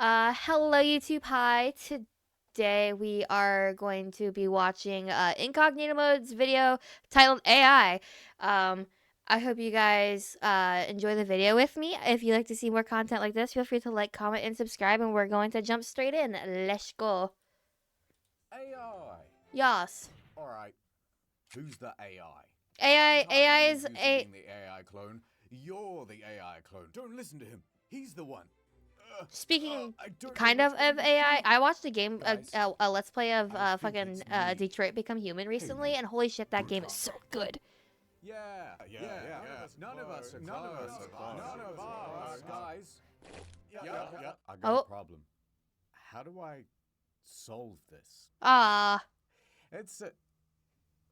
Hello YouTube, hi. Today we are going to be watching Incognito Mode's video titled AI. I hope you guys enjoy the video with me. If you'd like to see more content like this, feel free to like, comment, and subscribe, and we're going to jump straight in. Let's go. AI. Yas. Alright. Who's the AI? AI I'm is tired of you being the AI clone. You're the AI clone. Don't listen to him. He's the one. Speaking I don't kind know of what's wrong with AI, you. I watched a game, Guys, a Let's Play of I think fucking it's me. Detroit Become Human recently, man. and holy shit, that Good game talk. is so good. Yeah. None of us are guys. Yeah. I got a problem. How do I solve this? It's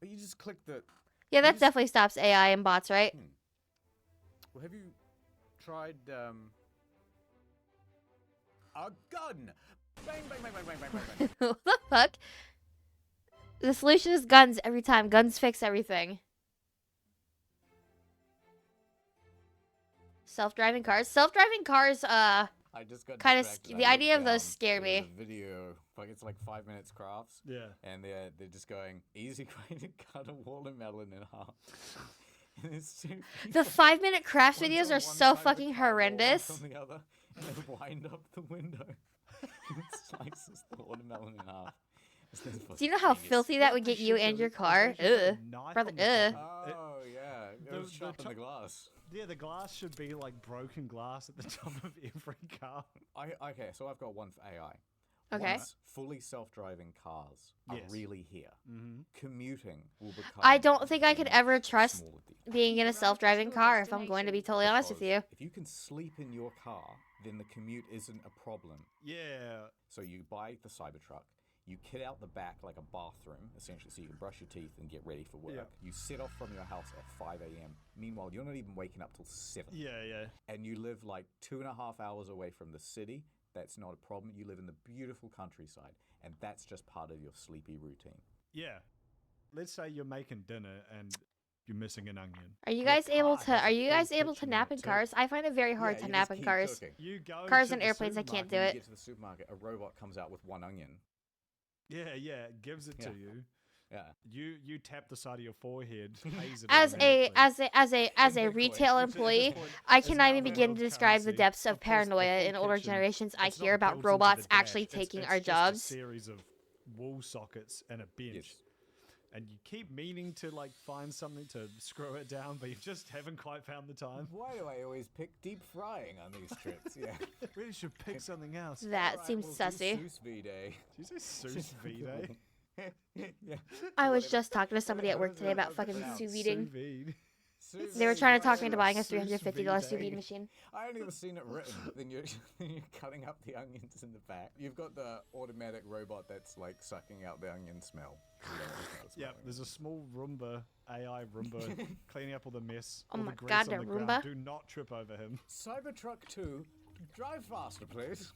you just click the. Yeah, that just- definitely stops AI and bots, right? Well, have you tried a gun? Bang bang bang bang bang bang bang bang. What the fuck? The solution is guns every time. Guns fix everything. Self-driving cars. Self-driving cars, I just got kind of distracted. the I idea of looked those down. scare There was me. a video, like it's like 5 minutes crafts. Yeah. And they're just going easy way to cut a watermelon in half. And it's two The people, 5-minute craft one's videos on are one so side of the fucking car, one's horrendous. on the other, and they wind up the window. And it slices the watermelon in half. Do you know how filthy that would get you and your car? Ugh. Brother, ugh. Oh yeah, it was sharp in the glass. Yeah, the glass should be like broken glass at the top of every car. Okay, so I've got one for AI. Okay. Once fully self-driving cars are Yes. really here, commuting will become. I don't think I could a ever trust smaller deal. being in a self-driving car, if I'm going to be totally honest with you. If you can sleep in your car, then the commute isn't a problem. Yeah. So you buy the Cybertruck, you kit out the back like a bathroom, essentially, so you can brush your teeth and get ready for work. Yep. You set off from your house at 5 a.m. Meanwhile, you're not even waking up till 7. Yeah. And you live like 2.5 hours away from the city. That's not a problem. You live in the beautiful countryside, and that's just part of your sleepy routine. Yeah. Let's say you're making dinner and you're missing an onion. Are you Your guys able car to? has a Are you full guys able to kitchen nap it in too. cars? I find it very hard to you nap just in keep cars. cooking. You go Cars to and the airplanes, I can't supermarket. do When it. you get to the supermarket, a robot comes out with 1 onion. Yeah, it gives it to Yeah. you. Yeah. You tap the side of your forehead. Pays it As automatically. a Bitcoin. retail Which at this employee, point I is cannot now even the begin to world describe the currency. depths of Of course, the paranoia full in older kitchen, generations I it's hear not about built into robots the actually dash. taking It's our just jobs. a series of wall sockets and a bench. Yes. And you keep meaning to like find something to screw it down, but you just haven't quite found the time. Why do I always pick deep frying on these trips? Yeah. Really should pick something else. Did That Alright, seems we'll do sussy. Sous vide. you say sous vide? Yeah. I was just talking to somebody at work today about fucking Pronounce sous videing. Sous vide. Sous They were vide, trying to talk me whatever. into buying a Sous $350 sous vide. vide machine. I only ever seen it written. Then you're cutting up the onions in the back. You've got the automatic robot that's like sucking out the onion smell. You don't want to smell Yeah, onion. there's a small Roomba, AI Roomba, cleaning up all the mess, Oh all my the grease God, on the the ground. Roomba. Do not trip over him. Cybertruck 2, drive faster, please.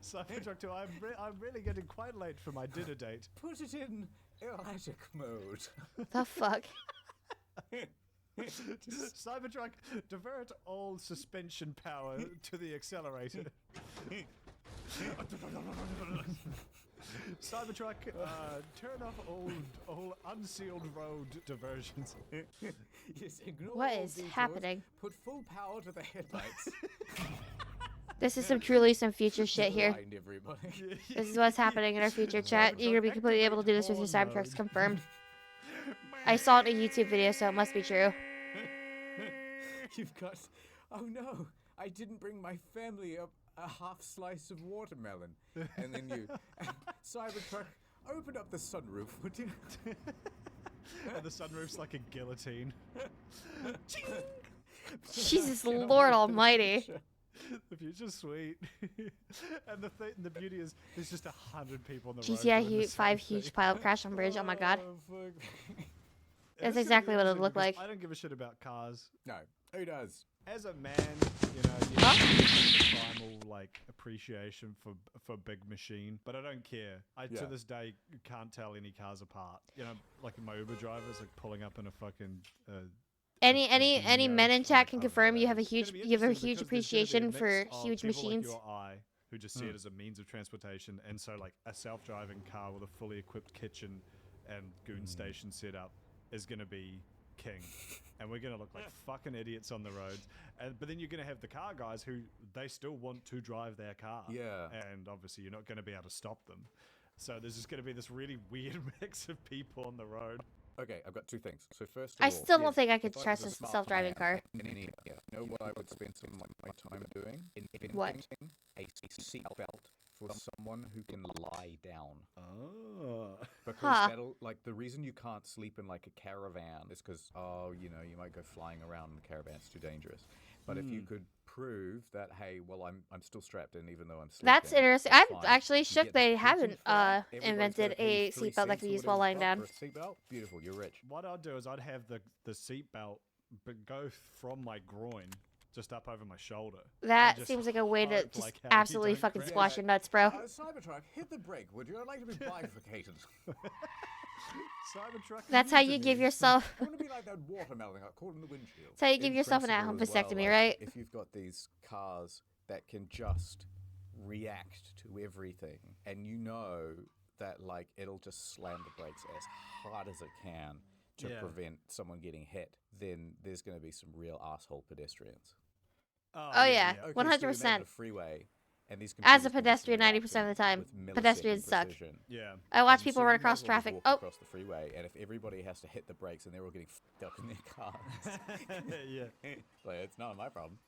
Cybertruck 2, I'm really getting quite late for my dinner date. Put it in erratic mode. The fuck? Cybertruck, divert all suspension power to the accelerator. Cybertruck, turn off all unsealed road diversions. Yes, ignore What all is detours, happening? Put full power to the headlights. This is truly some future shit here. Blind everybody. This is what's happening in our future chat. You're gonna be completely able to do this with your Cybertrucks confirmed. I saw it in a YouTube video, so it must be true. You've got. Oh no! I didn't bring my family a half slice of watermelon. And then you, Cybertruck, open up the sunroof, would you? And the sunroof's like a guillotine. Jesus Lord Almighty. The future's sweet. And the beauty is, there's just 100 people on the road. GTA doing the 5 same huge thing. pile crash on bridge. Oh my God. fuck. That's This is exactly what it interesting looked because like. I don't give a shit about cars. No, who does? As a man, you have the primal like appreciation for big machine, but I don't care. Yeah. To this day can't tell any cars apart. You know, like my Uber drivers like pulling up in a fucking Any men in chat can Oh, confirm you that have a is- huge It's gonna be you have a interesting huge because there's gonna be a appreciation mix for of huge people like machines. you or I who just see it as a means of transportation, and so like a self-driving car with a fully equipped kitchen and goon station set up is gonna be king, and we're gonna look like fucking idiots on the roads. But then you're gonna have the car guys who they still want to drive their car. Yeah. And obviously you're not gonna be able to stop them. So there's just gonna be this really weird mix of people on the road. Okay, I've got two things. So first of I all, still don't think I could if I trust was a smart self-driving man car. in India, you know what I would spend some of my time doing? What? Inventing a seat belt for someone who can lie down. Oh. Because Huh. that'll, like, the reason you can't sleep in, like, a caravan is because, you know, you might go flying around in the caravan, it's too dangerous. But if you could prove that, hey, well, I'm still strapped in even though I'm sleeping. That's interesting. that's I'm fine. actually You shook get the they kitchen haven't for that, everybody's invented gotta pay a 3 seatbelt that cents can or use whatever while the lying fuck down. for a seatbelt. Beautiful, you're rich. What I'd do is I'd have the seat belt but go from my groin just up over my shoulder. That just seems like a way to hope just like hell you absolutely don't fucking crash. squash your nuts, bro. Cybertruck, hit the brake, would you? I'd like to be bifurcated. Cybertruck. That's how you give yourself. I want to be like that watermelon got caught in the windshield. That's how you give In yourself an principle at-home as well, vasectomy, like, right? If you've got these cars that can just react to everything, and you know that like it'll just slam the brakes as hard as it can to Yeah. prevent someone getting hit, then there's going to be some real asshole pedestrians. Oh, yeah. Okay, 100%. So you're the freeway, and these As a computers can just pedestrian, react 90% of the in time, with millisecond pedestrians suck. precision. Yeah. I watch And people so run you might across as well just traffic. walk Oh, across the freeway, and if everybody has to hit the brakes and they're all getting f***ed up in their cars, Yeah. like, it's not my problem.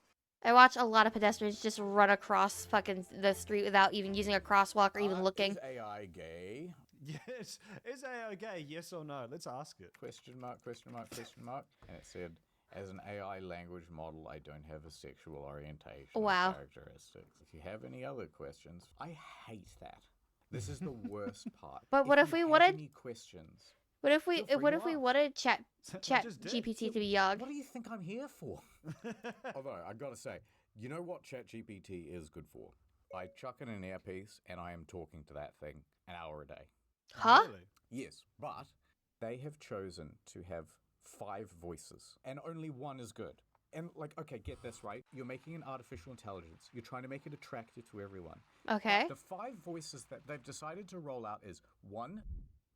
I watch a lot of pedestrians just run across fucking the street without even using a crosswalk or even looking. Is AI gay? Yes. Is AI gay? Yes or no? Let's ask it. Question mark, question mark, question mark. And it said, as an AI language model, I don't have a sexual orientation Wow. or characteristics. If you have any other questions, I hate that. This is the worst part. But what if you we have wanted- any questions? What if we Feel free what to if we ask. wanted chat I just did. GPT to be Yog? What do you think I'm here for? Although, I gotta say, you know what ChatGPT is good for? I chuck in an earpiece and I am talking to that thing an hour a day. Huh? Really? Yes, but they have chosen to have 5 voices, and only one is good. And, like, okay, get this right. You're making an artificial intelligence. You're trying to make it attractive to everyone. Okay. The 5 voices that they've decided to roll out is 1,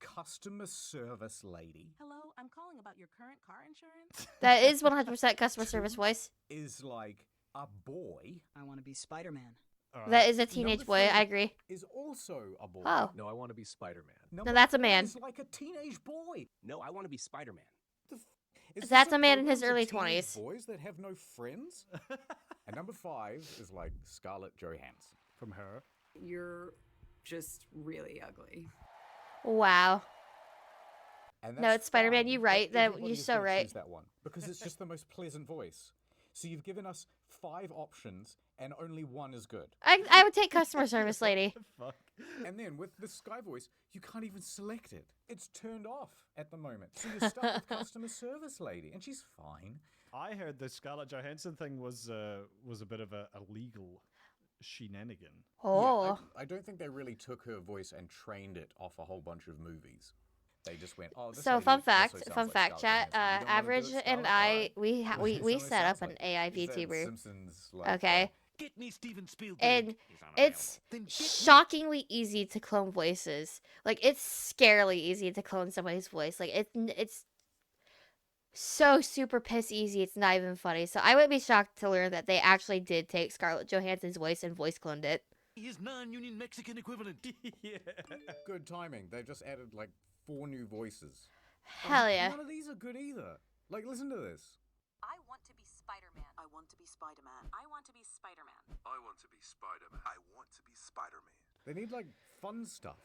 customer service lady. Hello, I'm calling about your current car insurance. That is 100% customer service voice. Is like a boy. I want to be Spider-Man. All right. That is a teenage Number boy. 3 I agree. Is also a boy. Oh. No, I want to be Spider-Man. Number that's a 4 man. Is like a teenage boy. No, I want to be Spider-Man. Is That's this a man in his program early for teenage 20s. Boys that have no friends. And number 5 is like Scarlett Johansson. From her. You're just really ugly. Wow. And No, that's it's Spider-Man, fine, you're but right, that- everybody you're is so gonna right. choose that one because it's just the most pleasant voice. So you've given us 5 options, and only one is good. I would take customer service lady. Fuck. And then with the Sky voice, you can't even select it. It's turned off at the moment. So you're stuck with customer service lady, and she's fine. I heard the Scarlett Johansson thing was a bit of a legal shenanigan. Oh. Yeah, I don't think they really took her voice and trained it off a whole bunch of movies. They just went, oh, this So lady fun also fact, sounds fun like fact, Scarlett chat. Johansson. You don't wanna do Average it, and Scarlett? I, Alright. we Someone set sounds up an AI is that VTuber. Simpsons, like, Okay. Get me Steven Spielberg. And He's unavailable. it's Then get me- shockingly easy to clone voices. Like it's scarily easy to clone somebody's voice. Like it's so super piss easy. It's not even funny. So I would be shocked to learn that they actually did take Scarlett Johansson's voice and voice cloned it. his non-union Mexican equivalent. Yeah. Good timing. They've just added like 4 new voices. Hell yeah. None of these are good either. Like, listen to this. I want to be Spider-Man. I want to be Spider-Man. I want to be Spider-Man. I want to be Spider-Man. I want to be Spider-Man. They need like fun stuff.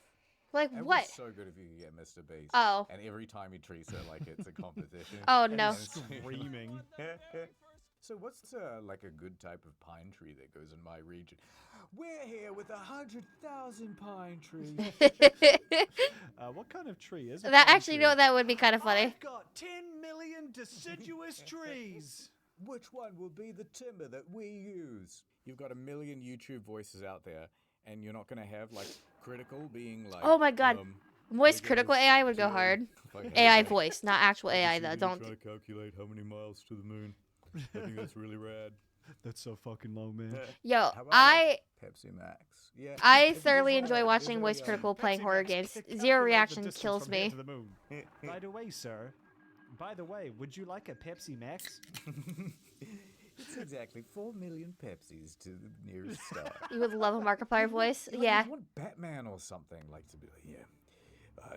Like It what? would be so good if you could get Mr. Beast. Oh. And every time he treats it like it's a competition. Oh And no. it's- Screaming. So what's like a good type of pine tree that goes in my region? We're here with 100,000 pine trees. What kind of tree is it? That actually, you know what, that would be kind of funny. I've got 10 million deciduous trees. Which one will be the timber that we use? You've got a million YouTube voices out there, and you're not going to have like Critical being like, Oh my God. Voice critical AI would go hard. AI voice, not actual AI though. Don't. Trying to calculate how many miles to the moon. I think that's really rad. That's so fucking long, man. Yo, How about I Pepsi Max. Yeah. thoroughly enjoy watching voice critical playing horror games. Zero reaction kills me. By the way, sir. By the way, would you like a Pepsi Max? It's exactly 4 million Pepsis to the nearest star. You would love a Markiplier voice. Like, Yeah. you'd want Batman or something like to be like, yeah,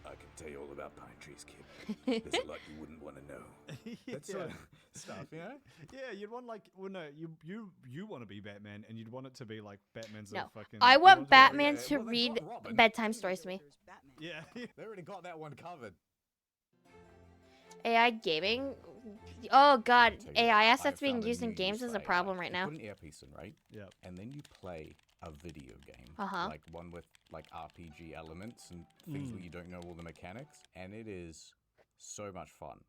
I can tell you all about pine trees, kid. There's a lot you wouldn't want to know. That sort of stuff, you know? Yeah, you'd want like, well, no, you want to be Batman, and you'd want it to be like Batman's No, a fucking. I you want to be- Batman yeah, to well, they read got Robin. bedtime stories to me. Yeah. They already got that one covered. AI gaming. Oh god, Tell you what, AI I assets being found a used in new games use is a for problem AI. right You now. put an earpiece in, right? Yep. And then you play a video game, Uh-huh. like one with like RPG elements and things where you don't know all the mechanics, and it is so much fun.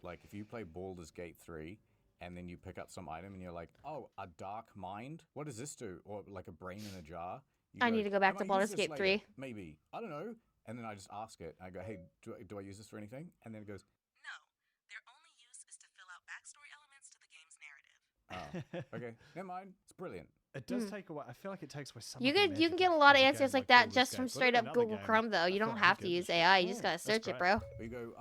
Like if you play Baldur's Gate 3 and then you pick up some item and you're like, oh, a dark mind? What does this do? Or like a brain in a jar? You I need to go back "I to might Baldur's use this Gate later, 3. Maybe. I don't know. And then I just ask it. I go, hey, do I use this for anything? And then it goes, No, their only use is to fill out backstory elements to the game's narrative. oh, okay, never mind. It's brilliant. It does take away. I feel like it takes away some. You of the can magic get a lot of a answers game like that Baldur's just Gate. from Put it straight in up another Google game, Chrome though. I You feel don't like have who to gives use a shit? AI. You just Yeah, gotta search that's it, bro. We go,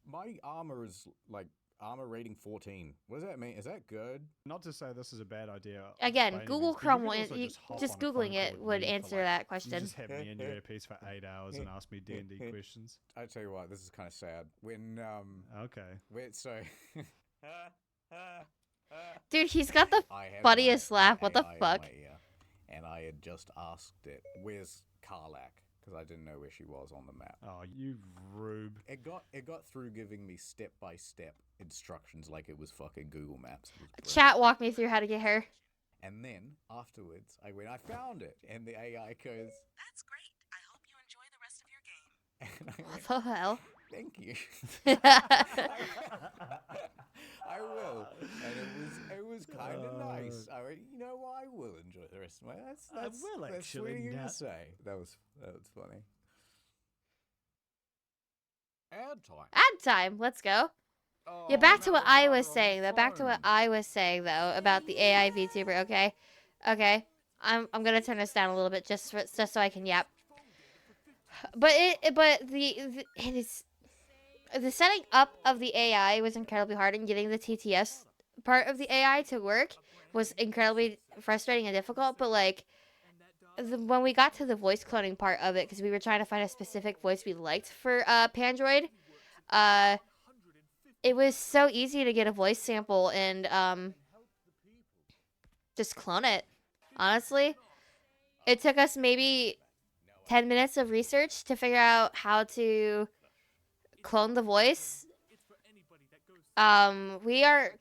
my armor is like armor rating 14. What does that mean? Is that good? Not to say this is a bad idea. Again, by any Google means, but Chrome you will could also hop just on a phone googling call it with would me for, answer like- that You question. just have me in your earpiece for 8 hours and ask me D&D questions. I tell you what, this is kind of sad. When Okay. so Dude, he's got the I had funniest my laugh. What the AI in fuck? my ear, and I had just asked it, "Where's Karlak?" Because I didn't know where she was on the map. Oh, you rube. It got through giving me step by step instructions like it was fucking Google Maps. It was brilliant. Chat walk me through how to get her. And then afterwards, I went, I found it, and the AI goes, That's great. I hope you enjoy the rest of your game. and I went, What the hell? thank you. I will. And it was kind of nice. I went, you know what? I will enjoy the rest of my. That's will that's actually, sweet of you to Nat. say. That was funny. Ad time. Ad time. Let's go. Yeah, back to what I was saying though. Back to what I was saying though about the AI VTuber. Okay, okay. I'm gonna turn this down a little bit just so I can yap. But it is the setting up of the AI was incredibly hard, and getting the TTS part of the AI to work was incredibly frustrating and difficult. But like when we got to the voice cloning part of it, because we were trying to find a specific voice we liked for Pandroid, it was so easy to get a voice sample and just clone it. Honestly, it took us maybe 10 minutes of research to figure out how to clone the voice. We aren't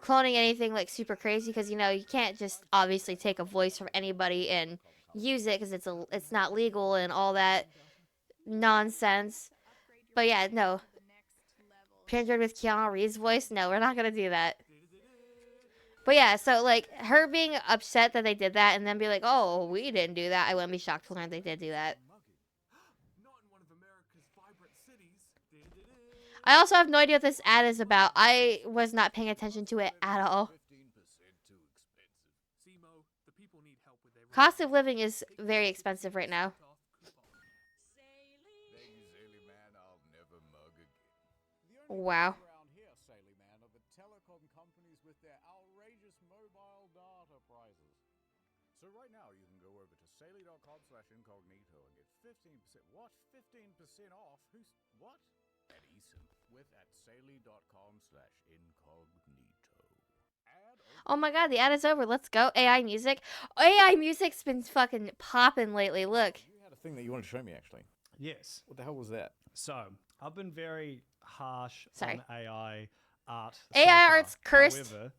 cloning anything like super crazy because you can't just obviously take a voice from anybody and use it because it's not legal and all that nonsense. But yeah, no. Pandroid with Keanu Reeves' voice? No, we're not gonna do that. But yeah, so like her being upset that they did that and then be like, oh, we didn't do that. I wouldn't be shocked to learn they did do that. I also have no idea what this ad is about. I was not paying attention to it at all. Cost of living is very expensive right now. Wow. Around here, Saley Man, are the telecom companies with their outrageous mobile data prices. So right now, you can go over to saley.com/incognito and get 15%. What? 15% off? Who's what? At eSIM with at saley.com/incognito. Oh my god, the ad is over. Let's go. AI music. AI music's been fucking popping lately. Look. You had a thing that you wanted to show me, actually. Yes. What the hell was that? So I've been very harsh Sorry. on AI art. AI so far. art's cursed However,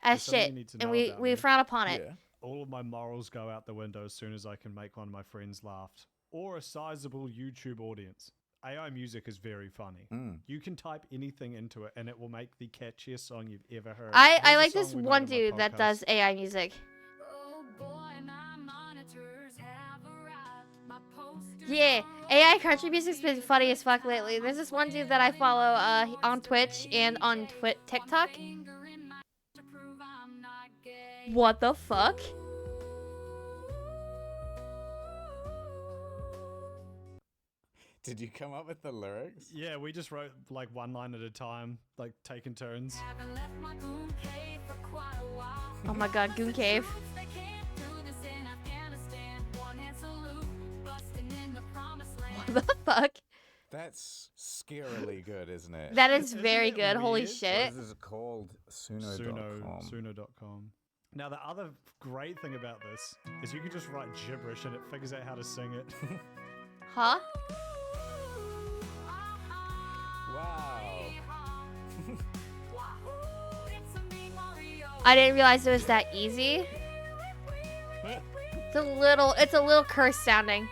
as there's something you shit. need to And know we about me. frown upon it. Yeah. all of my morals go out the window as soon as I can make one of my friends laugh or a sizable YouTube audience. AI music is very funny. You can type anything into it and it will make the catchiest song you've ever heard. I Here's a like song this we made one on my dude that podcast. does AI music. Oh boy, my monitors have arrived. My Yeah, AI country music's been funny as fuck lately. There's this one dude that I follow on Twitch and on TikTok. What the fuck? Did you come up with the lyrics? Yeah, we just wrote like one line at a time, like taking turns. Oh my god, Goon Cave. What the fuck? That's scarily good, isn't it? That is Isn't very it good. Holy weird? shit. What is it called? Suno.com. Suno.com. Now, the other great thing about this is you can just write gibberish and it figures out how to sing it. Huh? Wow. I didn't realize it was that easy. It's a little curse sounding.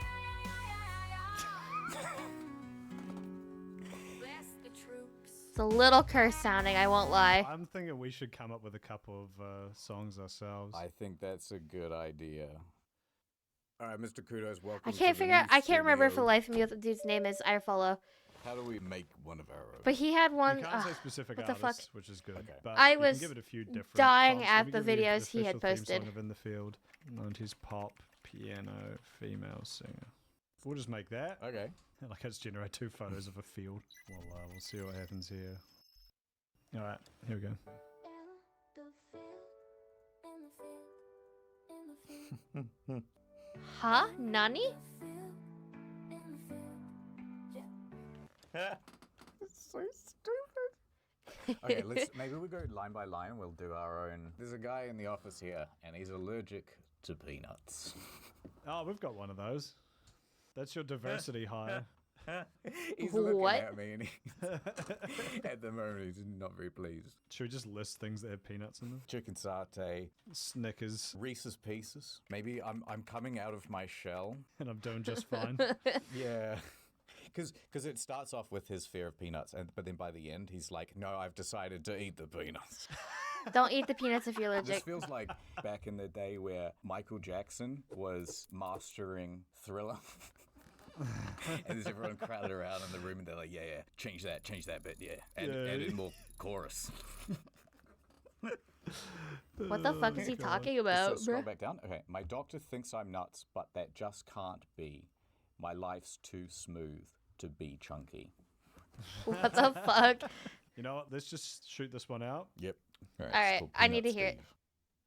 It's a little curse sounding, I won't lie. I'm thinking we should come up with a couple of songs ourselves. I think that's a good idea. All right, Mr. Kudos, welcome. I can't to the figure out, new I can't remember for studio. the life of me what the dude's name is. I follow. How do we make one of our own? But he had one. You can't say specific what the fuck? artists, which is good. Okay. But I you can was give it a few different dying prompts. at Let me the give you videos he had official theme song posted. of In the Field. 90s pop, piano, female singer. We'll just make that. Okay. Like, let's generate 2 photos of a field. We'll see what happens here. Alright, here we go. Huh? Nani? So stupid. Okay, maybe we go line by line. We'll do our own. There's a guy in the office here, and he's allergic to peanuts. Oh, we've got one of those. That's your diversity hire. He's looking What? at me, and at the moment he's not very pleased. Should we just list things that have peanuts in them? Chicken satay, Snickers, Reese's Pieces. Maybe I'm coming out of my shell. and I'm doing just fine. Yeah. Because it starts off with his fear of peanuts, but then by the end he's like, no, I've decided to eat the peanuts. Don't eat the peanuts if you're This allergic. feels like back in the day where Michael Jackson was mastering Thriller. And there's everyone crowded around in the room and they're like, yeah, change that bit, yeah. And Yeah. add in more chorus. What the fuck is he talking about, So scroll bruh? back down. Okay, my doctor thinks I'm nuts, but that just can't be. My life's too smooth to be chunky. What the fuck? You know what? Let's just shoot this one out. Yep. All All right, called I need to Peanut hear it.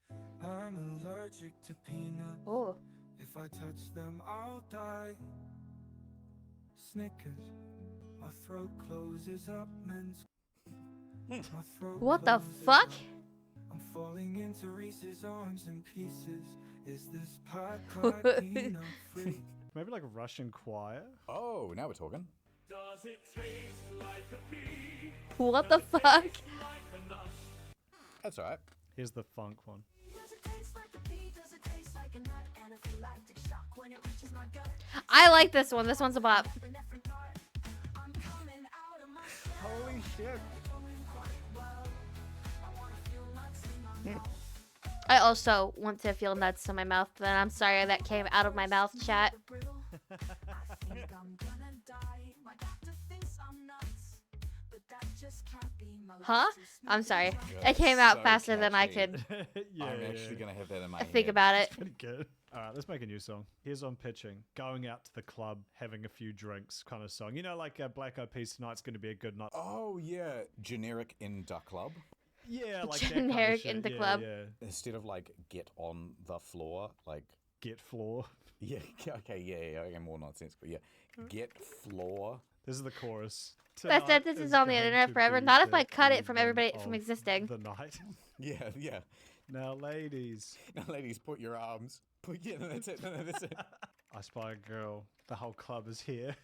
Steve. I'm allergic to peanuts. Oh. If I touch them, I'll die. Snickers, my throat closes up, men's. My throat What the closes fuck? up. I'm falling into Reese's arms in pieces. Is this pie pie peanut free? Maybe like a Russian choir. Oh, now we're talking. What the fuck? That's all right. Here's the funk one. I like this one. This one's a bop. Holy shit. I also want to feel nuts in my mouth, but I'm sorry that came out of my mouth, chat. Huh? I'm sorry. It came out So faster than I catchy. could Yeah, I'm yeah, actually yeah. going to have that in my think head. about it. Pretty good. All right, let's make a new song. Here's on pitching, going out to the club, having a few drinks kind of song. You know, like Black Eyed Peas tonight's going to be a good night. Oh, yeah. Generic in Duck Club. Yeah, like that kind of Generic shit. in the Yeah, club. Yeah. Instead of like get on the floor, like, Get floor. yeah, okay, yeah, okay, more nonsensical. Yeah. Get floor. This is the chorus. That's it. This is on the going internet to forever. be Not if the I cut it from evening everybody from of existing. The night. Yeah, yeah. Now, ladies, Now, ladies, put your arms. Yeah, no, that's it. No, that's it. I spy a girl. The whole club is here.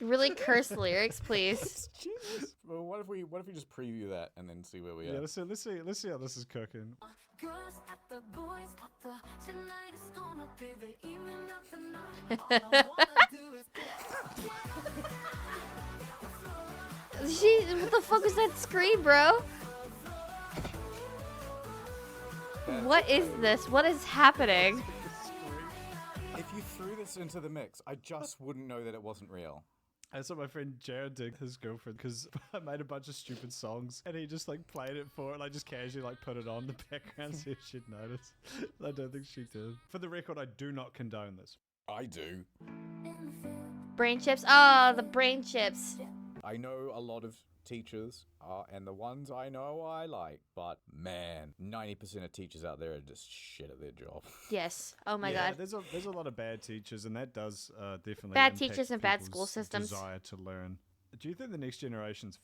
Really cursed lyrics, please. Jesus. Well, what if we just preview that and then see where we Yeah, are? let's see how this is cooking. Girls at the boys at the tonight is gonna be the evening of the night. All I wanna do is What the fuck was that scream, bro? What is this? What is happening? If you threw this into the mix, I just wouldn't know that it wasn't real. That's what my friend Jared did, his girlfriend, because I made a bunch of stupid songs and he just like played it for her, like just casually like put it on the background, see if she'd notice. I don't think she did. For the record, I do not condone this. I do. Brain chips. Oh, the brain chips. I know a lot of teachers, and the ones I know I like, but man, 90% of teachers out there are just shit at their job. Yes. Oh my Yeah, god. there's a lot of bad teachers, and that does definitely Bad impact teachers and bad people's school systems. Desire to learn. Do you think the next generation's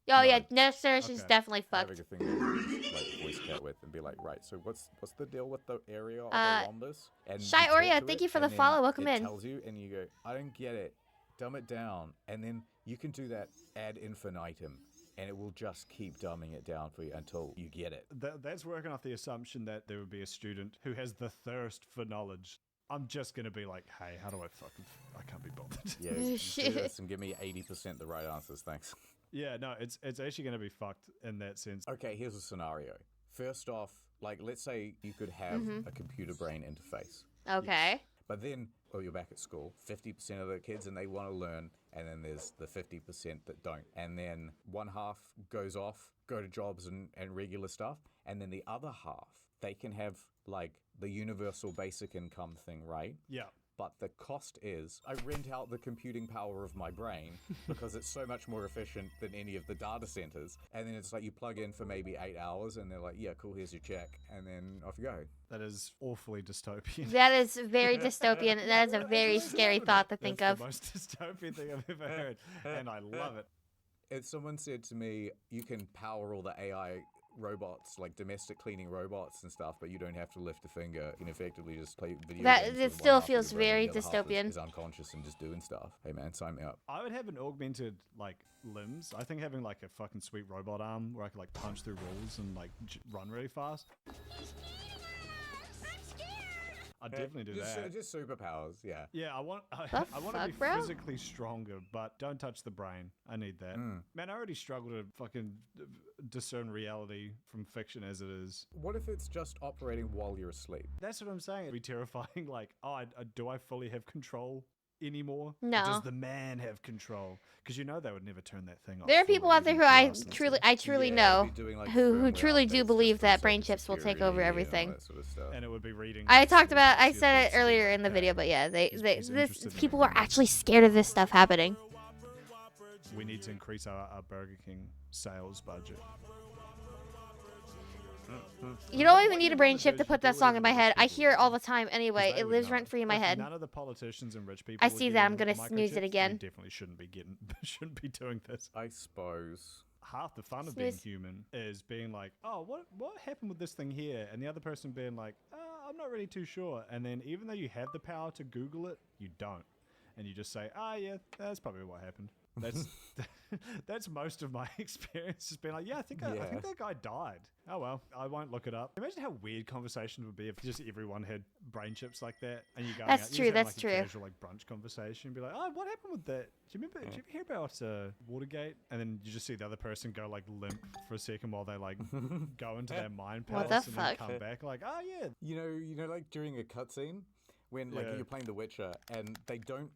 Oh No. yeah, next generation's Okay. definitely I have fucked. a thing to like voice chat with and be like, right, so what's the deal with the area of Uh, the rhombus? And you Shy talk Oreo, to thank it, you for and the then follow. Welcome it in. tells you, and you go, I don't get it. Dumb it down, and then you can do that ad infinitum, and it will just keep dumbing it down for you until you get it. That's working off the assumption that there would be a student who has the thirst for knowledge. I'm just gonna be like, hey, how do I can't be bothered. Yeah, do this and give me 80% the right answers, thanks. Yeah, no, it's actually gonna be fucked in that sense. Okay, here's a scenario. First off, like, let's say you could have a computer brain interface. Okay. But then, you're back at school, 50% of the kids and they want to learn, and then there's the 50% that don't. And then one half goes off, go to jobs and regular stuff, and then the other half, they can have, like, the universal basic income thing, right? Yeah. But the cost is, I rent out the computing power of my brain because it's so much more efficient than any of the data centers. And then it's like you plug in for maybe 8 hours and they're like, yeah, cool, here's your check. And then off you go. That is awfully dystopian. That is very dystopian. That is a very scary thought to think That's of. the most dystopian thing I've ever heard, and I love it. If someone said to me, you can power all the AI robots, like domestic cleaning robots and stuff, but you don't have to lift a finger. You can effectively just play video That- games it with one still half of your feels brain, very the other half dystopian. is unconscious and just doing stuff. Hey man, sign me up. I would have an augmented like limbs. I think having like a fucking sweet robot arm where I could like punch through walls and like run really fast. I'd definitely do that. Just superpowers, yeah. Yeah, I want The I want to fuck, be bro? physically stronger, but don't touch the brain. I need that. Man, I already struggle to fucking discern reality from fiction as it is. What if it's just operating while you're asleep? That's what I'm saying. It'd be terrifying. Like, do I fully have control anymore? No. Or does the man have control? Because you know they would never turn that thing off. There are fully, people out there even who if you I asked them to. truly Yeah, know they'd be doing, like, who firmware truly updates do just believe for that brain cybersecurity chips will take over and all everything. that sort of stuff. And it would be reading. I like, talked about. I see said if it it's earlier in the okay. video, but yeah, He's this interested in people are everything. actually scared of this stuff happening. We need to increase our Burger King sales budget. You don't even need a brain chip to put that song in my head. I hear it all the time anyway. 'Cause they It would lives know. rent free in my If head. None of the politicians and rich people. I were see that, I'm getting gonna snooze it microchips, again. We definitely shouldn't be getting, shouldn't be doing this. I suppose. Half the fun of being Snooze. human is being like, oh, what happened with this thing here, and the other person being like, I'm not really too sure. And then even though you have the power to Google it, you don't, and you just say, yeah, that's probably what happened. That's that's most of my experience. Just being like, I think that guy died. Oh well, I won't look it up. Imagine how weird conversations would be if just everyone had brain chips like that, and you go. That's out, true, You just have, that's like, true. A casual like brunch conversation, and be like, oh, what happened with that? Do you remember? Did you ever hear about Watergate? And then you just see the other person go like limp for a second while they like go into their mind What palace the and then fuck? come back like, oh yeah. You know, like during a cutscene when like Yeah. you're playing The Witcher and they don't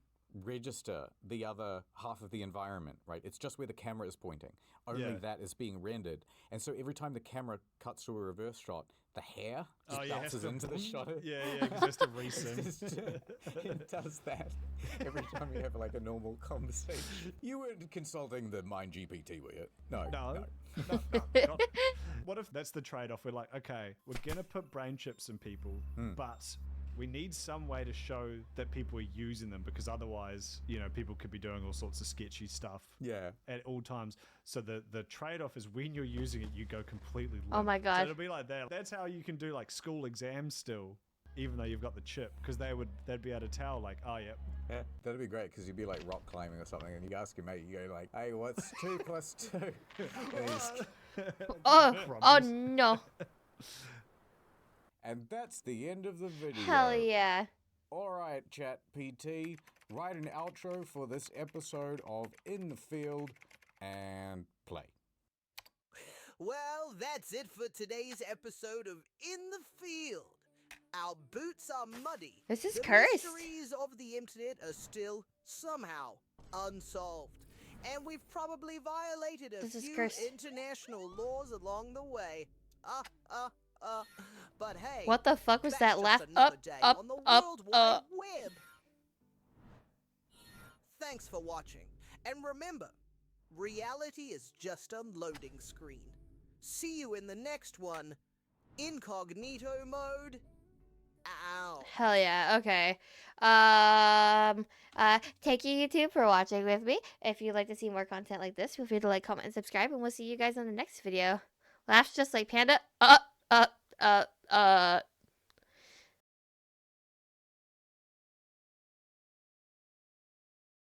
register the other half of the environment, right? It's just where the camera is pointing. Only Yeah. that is being rendered. And so every time the camera cuts to a reverse shot, the hair just It has bounces to- into the shot. Yeah, because that's to It's resync. just, it does that every time you have like a normal conversation. You weren't consulting the Mind GPT, were you? No. No. God. What if that's the trade-off? We're like, okay, we're gonna put brain chips in people, but we need some way to show that people are using them, because otherwise, people could be doing all sorts of sketchy stuff Yeah. at all times. So the trade-off is when you're using it, you go completely limp. Oh my God. So it'll be like that. That's how you can do like school exams still, even though you've got the chip, because they'd be able to tell like, oh yeah. Yeah, that'd be great because you'd be like rock climbing or something, and you ask your mate, you go like, "Hey, what's 2 plus 2?" And, Oh Crumbles. no! and that's the end of the video. Hell yeah! All right, Chat PT, write an outro for this episode of In the Field and play. Well, that's it for today's episode of In the Field. Our boots are muddy. This is the cursed. mysteries of the internet are still somehow unsolved. And we've probably violated a This is few cursed. international laws along the way. But hey, What the fuck was that's that just laugh? another Up, day up, on the up, World Wide Web. Thanks for watching. And remember, reality is just a loading screen. See you in the next one. Incognito mode. Ow. Hell yeah. Okay. Thank you, YouTube, for watching with me. If you'd like to see more content like this, feel free to like, comment, and subscribe, and we'll see you guys on the next video. Laughs just like Panda.